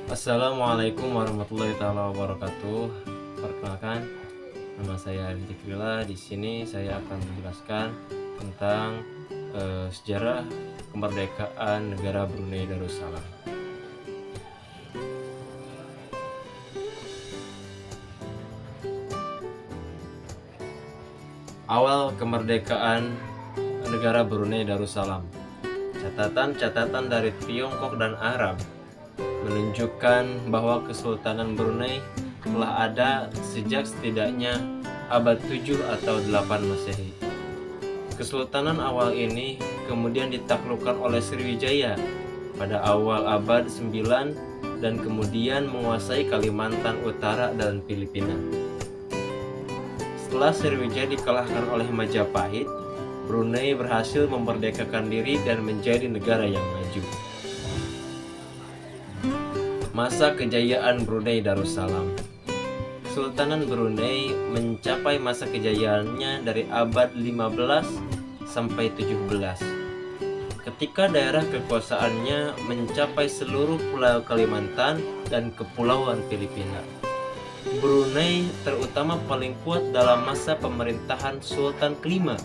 Assalamualaikum warahmatullahi wabarakatuh. Perkenalkan, nama saya Rizky. Di sini saya akan menjelaskan tentang sejarah kemerdekaan negara Brunei Darussalam. Awal kemerdekaan negara Brunei Darussalam. Catatan-catatan dari Tiongkok dan Arab menunjukkan bahwa Kesultanan Brunei telah ada sejak setidaknya abad 7 atau 8 Masehi. Kesultanan awal ini kemudian ditaklukkan oleh Sriwijaya pada awal abad 9 dan kemudian menguasai Kalimantan Utara dan Filipina. Setelah Sriwijaya dikalahkan oleh Majapahit, Brunei berhasil memerdekakan diri dan menjadi negara yang maju. Masa kejayaan Brunei Darussalam. Kesultanan Brunei mencapai masa kejayaannya dari abad 15 sampai 17. Ketika daerah kekuasaannya mencapai seluruh pulau Kalimantan dan kepulauan Filipina. Brunei terutama paling kuat dalam masa pemerintahan Sultan kelima,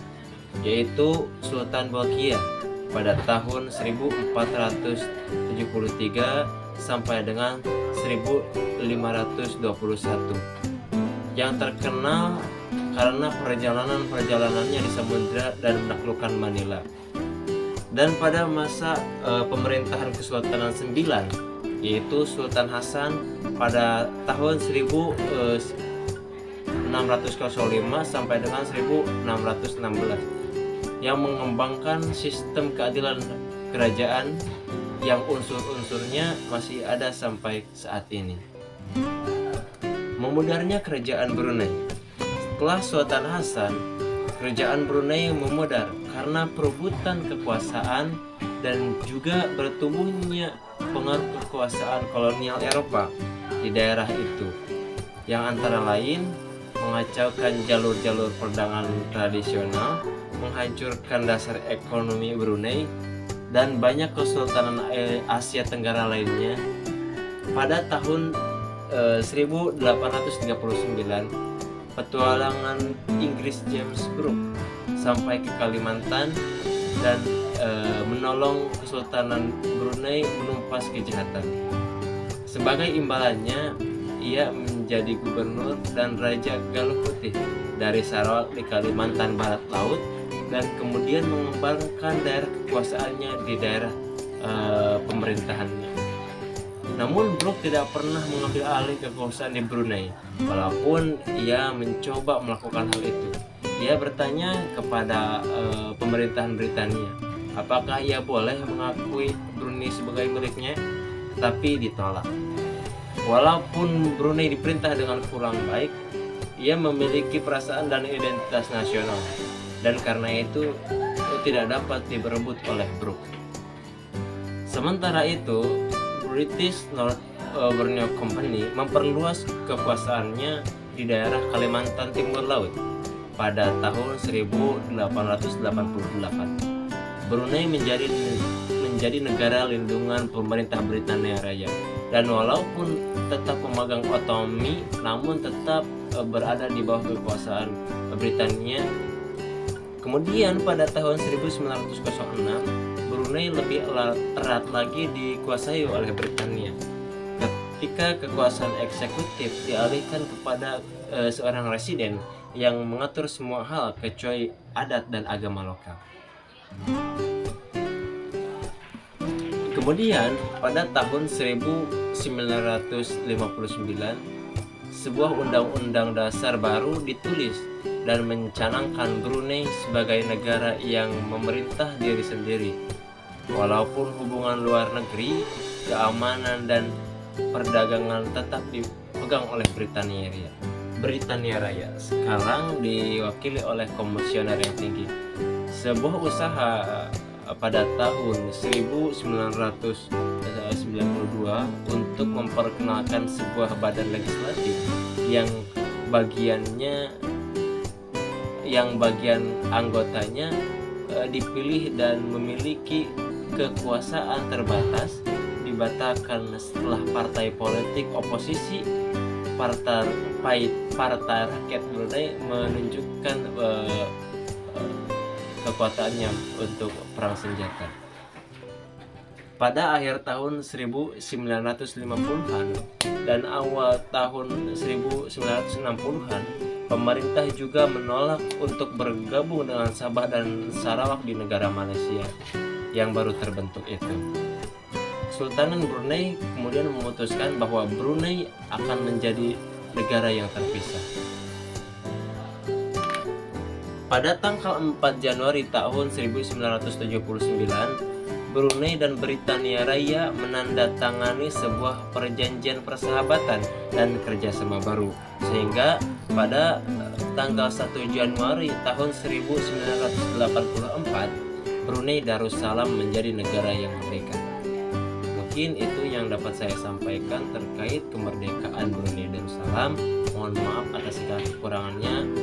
yaitu Sultan Bolkiah pada tahun 1473 sampai dengan 1521, yang terkenal karena perjalanan-perjalanannya di samudera dan menaklukkan Manila. Dan pada masa pemerintahan Kesultanan 9, yaitu Sultan Hasan pada tahun 1605 sampai dengan 1616, yang mengembangkan sistem keadilan kerajaan yang unsur-unsurnya masih ada sampai saat ini. Memudarnya kerajaan Brunei. Setelah Sultan Hasan, kerajaan Brunei memudar karena perebutan kekuasaan dan juga bertumbuhnya pengaruh kekuasaan kolonial Eropa di daerah itu, yang antara lain mengacaukan jalur-jalur perdagangan tradisional, menghancurkan dasar ekonomi Brunei, dan banyak kesultanan Asia Tenggara lainnya. Pada tahun 1839, petualangan Inggris James Brooke sampai ke Kalimantan dan menolong Kesultanan Brunei menumpas kejahatan. Sebagai imbalannya, ia menjadi gubernur dan raja Galuh Putih dari Sarawak di Kalimantan Barat Laut, dan kemudian mengembangkan daerah kekuasaannya di daerah pemerintahannya. Namun Brooke tidak pernah mengambil alih kekuasaan di Brunei, walaupun ia mencoba melakukan hal itu. Ia bertanya kepada pemerintahan Britania, apakah ia boleh mengakui Brunei sebagai miliknya, tapi ditolak. Walaupun Brunei diperintah dengan kurang baik, ia memiliki perasaan dan identitas nasional, dan karena itu tidak dapat diberebut oleh Brooke. Sementara itu, British North Borneo Company memperluas kekuasaannya di daerah Kalimantan Timur Laut pada tahun 1888. Brunei menjadi negara lindungan pemerintah Britania Raya, dan walaupun tetap memegang otonomi, namun tetap berada di bawah kekuasaan Britania. Kemudian pada tahun 1906, Brunei lebih erat lagi dikuasai oleh Britania ketika kekuasaan eksekutif dialihkan kepada seorang residen yang mengatur semua hal kecuali adat dan agama lokal. Kemudian pada tahun 1959, sebuah undang-undang dasar baru ditulis dan mencanangkan Brunei sebagai negara yang memerintah diri sendiri. Walaupun hubungan luar negeri, keamanan, dan perdagangan tetap dipegang oleh Britania Raya, sekarang diwakili oleh komisioner yang tinggi. Sebuah usaha pada tahun 1992 untuk memperkenalkan sebuah badan legislatif yang bagian anggotanya dipilih dan memiliki kekuasaan terbatas dibatalkan setelah partai politik oposisi Partai Rakyat Brunei menunjukkan kekuatannya untuk perang senjata. Pada akhir tahun 1950-an dan awal tahun 1960-an, pemerintah juga menolak untuk bergabung dengan Sabah dan Sarawak di negara Malaysia yang baru terbentuk itu. Sultanan Brunei kemudian memutuskan bahwa Brunei akan menjadi negara yang terpisah. Pada tanggal 4 Januari tahun 1979, Brunei dan Britania Raya menandatangani sebuah perjanjian persahabatan dan kerjasama baru, sehingga pada tanggal 1 Januari tahun 1984 Brunei Darussalam menjadi negara yang merdeka. Mungkin itu yang dapat saya sampaikan terkait kemerdekaan Brunei Darussalam. Mohon maaf atas segala kekurangannya.